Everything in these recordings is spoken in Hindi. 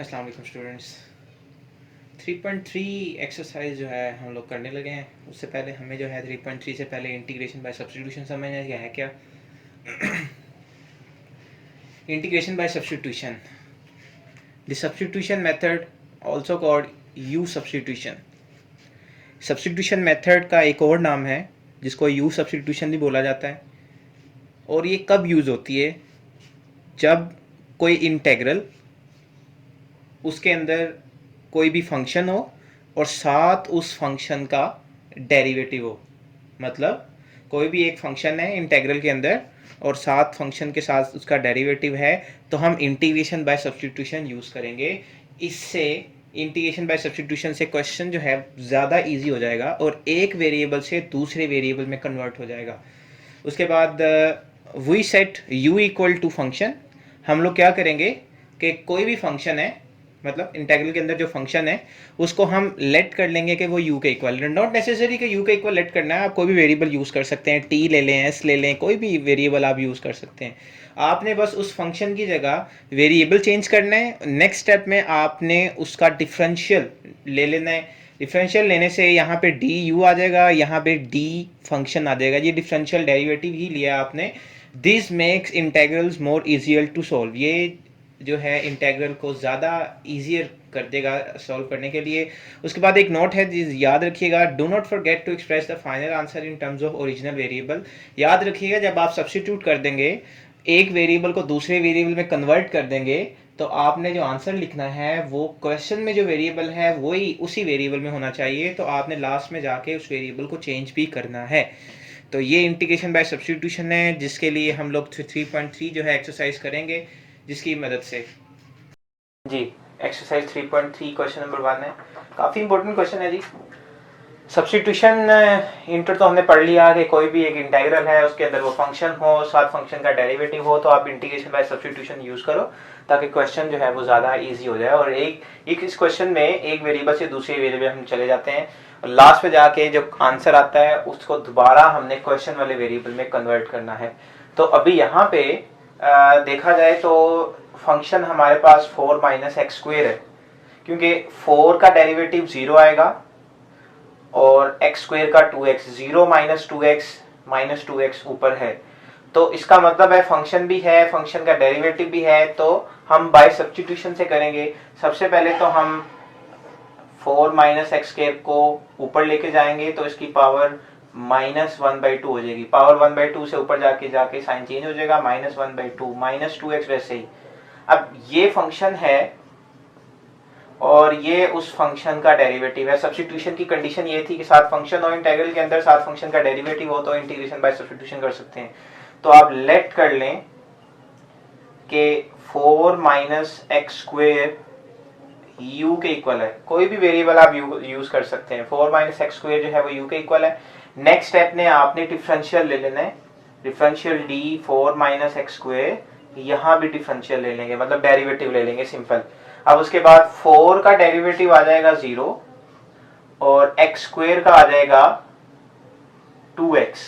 अस्सलाम वालेकुम स्टूडेंट्स। 3.3 एक्सरसाइज जो है हम लोग करने लगे हैं। उससे पहले हमें जो है 3.3 से पहले इंटीग्रेशन बाय सब्स्टिट्यूशन समझना है क्या। Integration by substitution, the substitution method also called you substitution. Substitution method का एक और नाम है जिसको यू सब्स्टिट्यूशन भी बोला जाता है। और ये कब यूज़ होती है? जब कोई इंटेग्रल, उसके अंदर कोई भी फंक्शन हो और साथ उस फंक्शन का डेरिवेटिव हो। मतलब कोई भी एक फंक्शन है इंटेग्रल के अंदर और साथ फंक्शन के साथ उसका डेरिवेटिव है, तो हम इंटीग्रेशन बाय सब्स्टिट्यूशन यूज़ करेंगे। इससे इंटीग्रेशन बाय सब्स्टिट्यूशन से क्वेश्चन जो है ज़्यादा इजी हो जाएगा और एक वेरिएबल से दूसरे वेरिएबल में कन्वर्ट हो जाएगा। उसके बाद we set u equal to function. हम लोग क्या करेंगे कि कोई भी फंक्शन है, मतलब इंटेग्रल के अंदर जो फंक्शन है उसको हम लेट कर लेंगे कि वो u के इक्वल। नॉट नेसेसरी कि u के इक्वल लेट करना है, आप कोई भी वेरिएबल यूज़ कर सकते हैं, t ले लें, s ले लें, कोई भी वेरिएबल आप यूज़ कर सकते हैं। आपने बस उस फंक्शन की जगह वेरिएबल चेंज करना है। नेक्स्ट स्टेप में आपने उसका डिफरेंशियल ले लेना है। डिफरेंशियल लेने से यहाँ पे डी यू आ जाएगा, यहाँ पे डी फंक्शन आ जाएगा। ये डिफरेंशियल डेरिवेटिव ही लिया आपने। This makes integrals more easier to solve. ये जो है इंटेग्रल को ज़्यादा ईजियर कर देगा सॉल्व करने के लिए। उसके बाद एक नोट है, याद रखिएगा, do not forget to express the final answer in terms of original variable. याद रखिएगा, जब आप सब्स्टिट्यूट कर देंगे, एक वेरिएबल को दूसरे वेरिएबल में कन्वर्ट कर देंगे, तो आपने जो आंसर लिखना है वो क्वेश्चन में जो वेरिएबल है वही उसी वेरिएबल में होना चाहिए। तो आपने लास्ट में जाके उस वेरिएबल को चेंज भी करना है। तो ये इंटीग्रेशन बाय सब्स्टिट्यूशन है, जिसके लिए हम लोग 3.3 जो है एक्सरसाइज करेंगे, जिसकी मदद से जी एक्सरसाइज 3.3 क्वेश्चन नंबर 1 है। काफ़ी इंपॉर्टेंट क्वेश्चन है जी। सब्स्टिट्यूशन इंटर तो हमने पढ़ लिया कि कोई भी एक इंटीग्रल है, उसके अंदर वो फंक्शन हो, साथ फंक्शन का डेरिवेटिव हो, तो आप इंटीग्रेशन बाय सब्स्टिट्यूशन यूज़ करो ताकि क्वेश्चन जो है वो ज़्यादा इजी हो जाए। और एक इस क्वेश्चन में एक वेरिएबल से दूसरे वेरिएबल हम चले जाते हैं और लास्ट में जाके जो आंसर आता है उसको दोबारा हमने क्वेश्चन वाले वेरिएबल में कन्वर्ट करना है। तो अभी यहाँ पे देखा जाए तो फंक्शन हमारे पास 4 माइनस एक्स स्क्वेयर है, क्योंकि 4 का डेरिवेटिव 0 आएगा और एक्स स्क्वेयर का 2x, 0 माइनस टू एक्स ऊपर है। तो इसका मतलब है फंक्शन भी है, फंक्शन का डेरिवेटिव भी है, तो हम बाय सब्स्टिट्यूशन से करेंगे। सबसे पहले तो हम 4 माइनस एक्स स्क्वेयर को ऊपर लेके जाएंगे तो इसकी पावर -1/2 हो जाएगी। पावर 1/2 से ऊपर जाके जाके साइन चेंज हो जाएगा, -1/2 -2x वैसे ही। अब ये फंक्शन है और ये उस फंक्शन का डेरिवेटिव है। सब्स्टिट्यूशन की कंडीशन ये थी कि साथ फंक्शन हो इंटीग्रल के अंदर, साथ फंक्शन का डेरिवेटिव हो, तो इंटीग्रेशन बाय सब्स्टिट्यूशन कर सकते हैं। तो आप लेट कर लें कि 4 माइनस एक्स स्क्वेयर यू के इक्वल है। कोई भी वेरिएबल आप यूज कर सकते हैं। 4 माइनस एक्स स्क्वेयर जो है वो यू के इक्वल है। नेक्स्ट स्टेप ने आपने डिफरेंशियल ले लेना है, differential D 4 minus x square, यहाँ भी डिफरेंशियल ले लेंगे, मतलब डेरिवेटिव ले लेंगे सिंपल। अब उसके बाद 4 का डेरिवेटिव आ जाएगा 0 और एक्स स्क्वेयर का आ जाएगा 2x,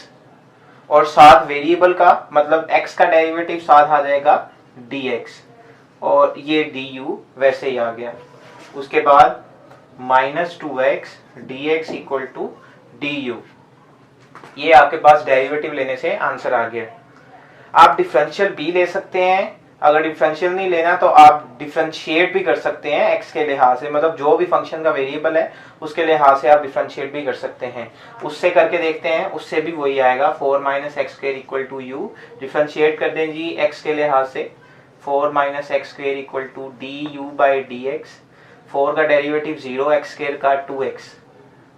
और साथ वेरिएबल का मतलब x का डेरिवेटिव साथ आ जाएगा dx, और ये du वैसे ही आ गया। उसके बाद -2x dx equal to du, ये आपके पास डेरिवेटिव लेने से आंसर आ गया। आप डिफरेंशियल भी ले सकते हैं, अगर डिफरेंशियल नहीं लेना तो आप डिफरेंशिएट भी कर सकते हैं एक्स के लिहाज से, मतलब जो भी फंक्शन का वेरिएबल है उसके लिहाज से आप डिफरेंशिएट भी कर सकते हैं। उससे करके देखते हैं, उससे भी वही आएगा 4 minus x square equal to u. Differentiate कर दें जी एक्स के लिहाज से, 4 minus x square equal to d u by d x. 4 का डेरिवेटिव 0, एक्स स्क्वेयर का 2x,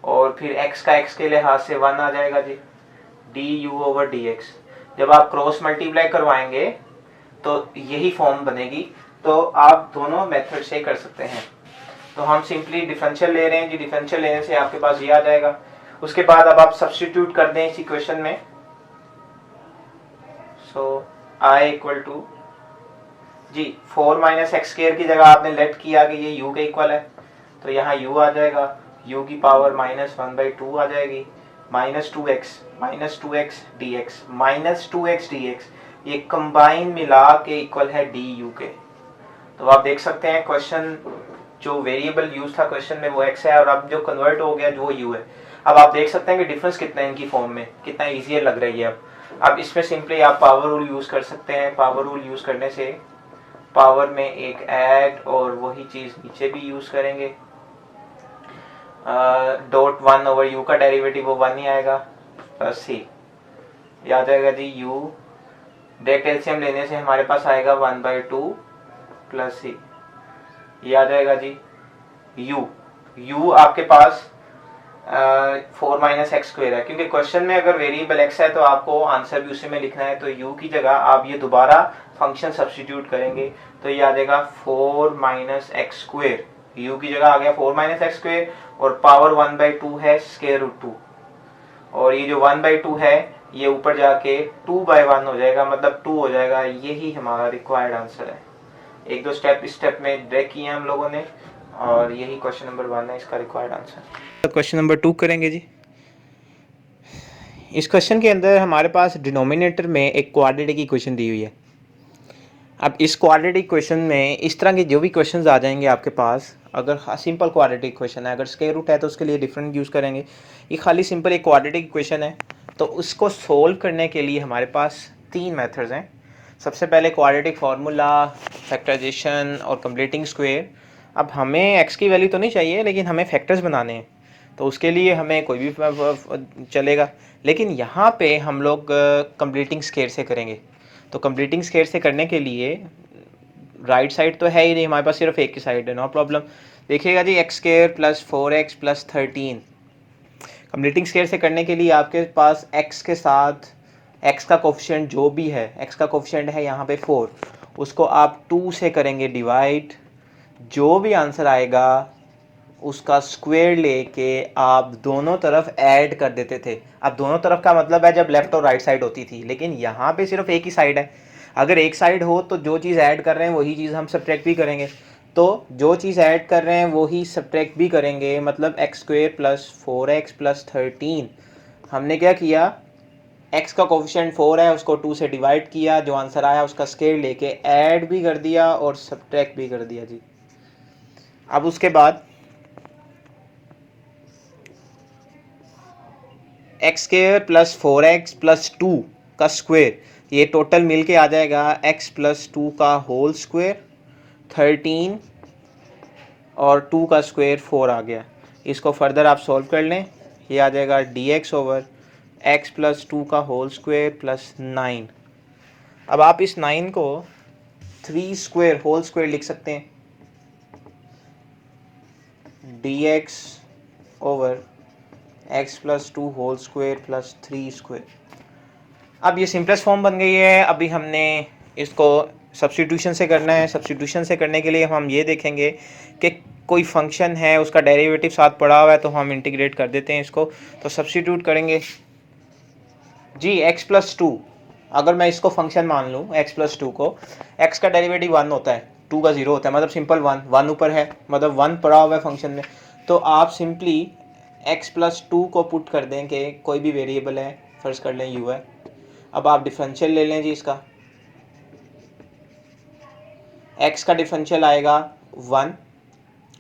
और फिर x का x के लिहाज से 1 आ जाएगा जी, d u over d x. जब आप क्रॉस मल्टीप्लाई करवाएंगे तो यही फॉर्म बनेगी। तो आप दोनों मेथड से कर सकते हैं। तो हम सिंपली डिफरेंशियल ले रहे हैं जी, डिफरेंशियल लेने से आपके पास ये आ जाएगा। उसके बाद अब आप सब्स्टिट्यूट कर दें इस इक्वेशन में। So I equal to g 4 minus x square की जगह आपने लेट किया कि ये u के इक्वल है, तो यहाँ u आ जाएगा, u की पावर -1/2 आ जाएगी, -2x dx, -2x dx, ये कंबाइन मिला के इक्वल है डी यू के। तो आप देख सकते हैं क्वेश्चन जो वेरिएबल यूज था क्वेश्चन में वो x है और अब जो कन्वर्ट हो गया जो u है। अब आप देख सकते हैं कि डिफरेंस कितना है इनकी फॉर्म में, कितना ईजियर लग रही है। अब इसमें सिंपली आप पावर रूल यूज कर सकते हैं। पावर रूल यूज करने से पावर में एक ऐड और वही चीज नीचे भी यूज करेंगे। डॉट 1 ओवर u का डेरिवेटिव वो 1 ही आएगा प्लस c, ये आ जाएगा जी u। डायरेक्ट एलसीएम लेने से हमारे पास आएगा 1/2 प्लस c, ये आ जाएगा जी u आपके पास 4 माइनस एक्स स्क्वेयर है, क्योंकि क्वेश्चन में अगर वेरिएबल x है तो आपको आंसर भी उसी में लिखना है। तो u की जगह आप ये दोबारा फंक्शन सब्स्टिट्यूट करेंगे तो ये आ जाएगा 4 माइनस एक्स स्क्वेयर। u की जगह आ गया 4 माइनस एक्स स्क्वेयर और पावर 1/2 है स्क्वायर रूट 2, और ये जो 1/2 है ये ऊपर जाके 2/1 हो जाएगा, मतलब 2 हो जाएगा। यही हमारा रिक्वायर्ड आंसर है। एक दो स्टेप में ब्रेक किए हम लोगों ने और यही क्वेश्चन नंबर 1 है इसका रिक्वायर्ड आंसर। क्वेश्चन नंबर 2 करेंगे जी। इस क्वेश्चन के अंदर हमारे पास डिनोमिनेटर में एक क्वाड्रेटिक इक्वेशन दी हुई है। अब इस क्वाड्रेटिक इक्वेशन में इस तरह के जो भी क्वेश्चंस आ जाएंगे आपके पास, अगर सिंपल क्वाड्रेटिक इक्वेशन है, अगर स्क्वायर रूट है तो उसके लिए डिफरेंट यूज़ करेंगे। ये खाली सिंपल एक क्वाड्रेटिक इक्वेशन है तो उसको सोल्व करने के लिए हमारे पास 3 मेथड्स हैं। सबसे पहले क्वाड्रेटिक फार्मूला, फैक्टराइजेशन और कंप्लीटिंग स्क्वायर। अब हमें x की वैल्यू तो नहीं चाहिए लेकिन हमें फैक्टर्स बनाने हैं, तो उसके लिए हमें कोई भी चलेगा, लेकिन यहाँ पे हम लोग कंप्लीटिंग स्क्वायर से करेंगे। तो कंप्लीटिंग स्क्वायर से करने के लिए राइट साइड तो है ही नहीं हमारे पास, सिर्फ एक ही साइड है, नो प्रॉब्लम। देखिएगा जी x square plus 4x plus 13। Completing square से करने के लिए आपके पास x के साथ x का कोफिशिएंट जो भी है, x का कोफिशिएंट है यहाँ पे 4, उसको आप 2 से करेंगे डिवाइड। जो भी आंसर आएगा उसका स्क्वायर लेके आप दोनों तरफ ऐड कर देते थे। अब दोनों तरफ का मतलब है जब लेफ्ट और राइट साइड होती थी, लेकिन यहाँ पे सिर्फ एक ही साइड है। अगर एक साइड हो तो जो चीज़ ऐड कर रहे हैं वही चीज़ हम सब्ट्रैक्ट भी करेंगे, तो जो चीज़ ऐड कर रहे हैं वही सब्ट्रैक्ट भी करेंगे। मतलब x square plus 4x plus 13। हमने क्या किया, x का कोफिशिएंट 4 है उसको 2 से डिवाइड किया, जो आंसर आया उसका स्क्वायर लेके ऐड भी कर दिया और सब्ट्रैक्ट भी कर दिया जी। अब उसके बाद x square plus 4x plus 2 का स्क्वायर, ये टोटल मिल के आ जाएगा x प्लस 2 का होल स्क्वायर 13 और 2 का स्क्वायर 4 आ गया। इसको फर्दर आप सॉल्व कर लें, ये आ जाएगा dx ओवर x प्लस 2 का होल स्क्वायर प्लस 9। अब आप इस 9 को 3 स्क्वायर होल स्क्वायर लिख सकते हैं, dx over x plus 2 whole square plus 3 square. अब ये सिंपलेस्ट फॉर्म बन गई है। अभी हमने इसको सब्स्टिट्यूशन से करना है। सब्स्टिट्यूशन से करने के लिए हम ये देखेंगे कि कोई फंक्शन है उसका डेरिवेटिव साथ पड़ा हुआ है तो हम इंटीग्रेट कर देते हैं इसको। तो सब्स्टिट्यूट करेंगे जी x प्लस 2, अगर मैं इसको फंक्शन मान लूँ x प्लस 2 को, x का डेरिवेटिव 1 होता है, 2 का 0 होता है, मतलब सिंपल 1 ऊपर है, मतलब 1 पड़ा हुआ है फंक्शन में। तो आप सिंपली x प्लस 2 को पुट कर दें कि कोई भी वेरिएबल है, फर्ज कर लें u है। अब आप डिफरेंशियल ले लें जी इसका, x का डिफरेंशियल आएगा 1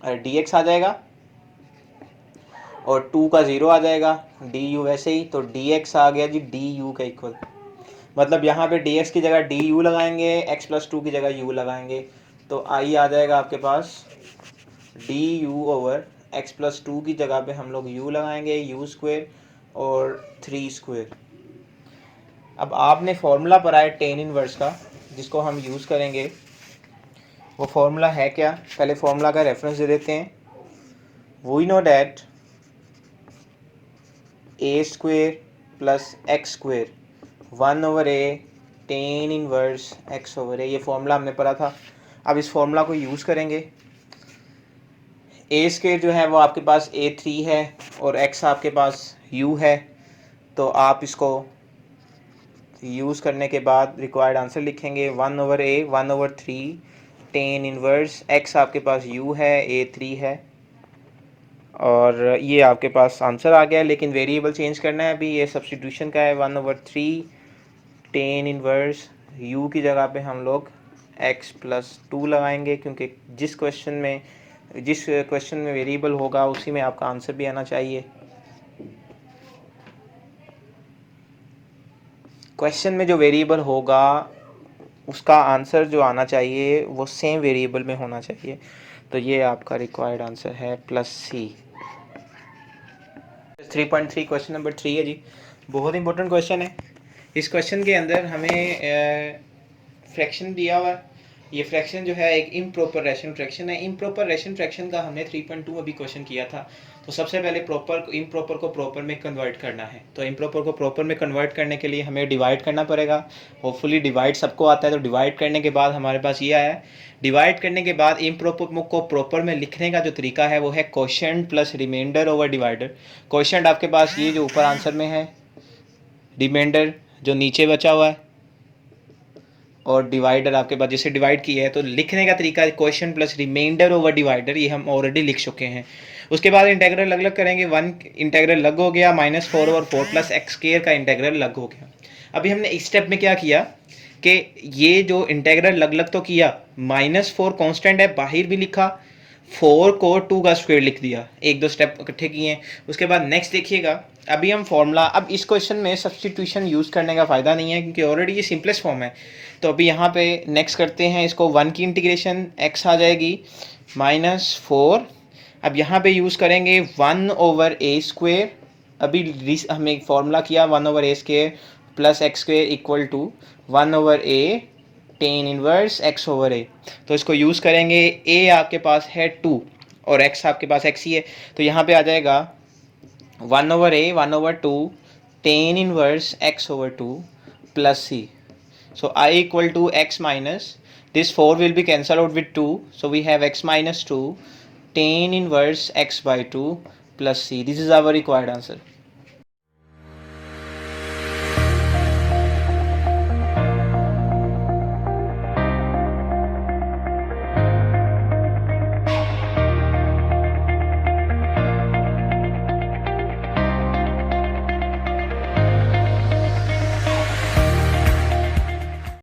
और dx आ जाएगा और 2 का 0 आ जाएगा, du वैसे ही, तो dx आ गया जी du का इक्वल। मतलब यहाँ पे dx की जगह du लगाएंगे, x प्लस 2 की जगह u लगाएंगे, तो आई आ जाएगा आपके पास du ओवर x प्लस 2 की जगह पे हम लोग u लगाएंगे, u स्क्वायर और 3 स्क्वायर। अब आपने फॉर्मूला पढ़ा है टेन इनवर्स का जिसको हम यूज़ करेंगे, वो फॉर्मूला है क्या, पहले फॉर्मूला का रेफरेंस दे देते हैं। We know that a square plus x square 1 over a tan inverse x over a, ये फॉर्मूला हमने पढ़ा था। अब इस फॉर्मूला को यूज़ करेंगे। ए स्क्वायर जो है वो आपके पास a3 है और x आपके पास u है, तो आप इसको यूज़ करने के बाद रिक्वायर्ड आंसर लिखेंगे 1 over a 1 over 3 ten inverse x आपके पास u है, a3 है, और ये आपके पास आंसर आ गया। लेकिन वेरिएबल चेंज करना है, अभी ये सब्स्टिट्यूशन का है। 1 ओवर 3 टेन इनवर्स u की जगह पे हम लोग एक्स प्लस 2 लगाएंगे, क्योंकि जिस क्वेश्चन में वेरिएबल होगा उसी में आपका आंसर भी आना चाहिए। क्वेश्चन में जो वेरिएबल होगा उसका आंसर जो आना चाहिए वो सेम वेरिएबल में होना चाहिए। तो ये आपका रिक्वायर्ड आंसर है प्लस सी। 3.3 क्वेश्चन नंबर 3 है जी, बहुत इंपॉर्टेंट क्वेश्चन है। इस क्वेश्चन के अंदर हमें फ्रैक्शन दिया हुआ है। ये फ्रैक्शन जो है एक इम्प्रॉपर रेशन फ्रैक्शन है। इम्प्रॉपर रेशन फ्रैक्शन का हमने 3.2 अभी क्वेश्चन किया था। तो सबसे पहले इम्प्रॉपर को प्रॉपर में कन्वर्ट करना है। तो इम्प्रॉपर को प्रॉपर में कन्वर्ट करने के लिए हमें डिवाइड करना पड़ेगा। होपफुली डिवाइड सबको आता है। तो डिवाइड करने के बाद हमारे पास ये आया है। डिवाइड करने के बाद इम्प्रॉपर को प्रॉपर में लिखने का जो तरीका है वो है quotient plus remainder over divider. Quotient आपके पास ये जो ऊपर आंसर में है, रिमाइंडर जो नीचे बचा हुआ है, और डिवाइडर आपके पास जिसे डिवाइड किया है। तो लिखने का तरीका question plus remainder over divider, ये हम ऑलरेडी लिख चुके हैं। उसके बाद इंटेग्रल अलग अलग करेंगे। 1 इंटेग्रल अलग हो गया, -4 और 4 प्लस एक्स स्क्वायर का इंटेग्रल अलग हो गया। अभी हमने इस स्टेप में क्या किया कि ये जो इंटेग्रल अलग अलग तो किया, -4 कांस्टेंट है बाहर भी लिखा, 4 को 2 का स्क्वायर लिख दिया, एक दो स्टेप इकट्ठे किए हैं। उसके बाद नेक्स्ट देखिएगा, अभी हम फॉर्मूला, अब इस क्वेश्चन में सब्सटीट्यूशन यूज़ करने का फ़ायदा नहीं है क्योंकि ऑलरेडी ये सिंपलेस्ट फॉर्म है। तो अभी यहाँ पे नेक्स्ट करते हैं इसको, 1 की इंटीग्रेशन x आ जाएगी -4। अब यहाँ पे यूज़ करेंगे 1 ओवर ए स्क्वेयर। अभी हमें फॉर्मूला किया 1 over a square plus x square equal to 1 over a tan inverse x over a. तो इसको यूज़ करेंगे। a आपके पास है 2 और x आपके पास x ही है। तो यहाँ पे आ जाएगा 1 over A 1 over 2 ten inverse x over 2 plus c. So I equal to x minus, this 4 will be cancelled out with 2. So we have x minus 2 tan inverse x by 2 plus c. This is our required answer.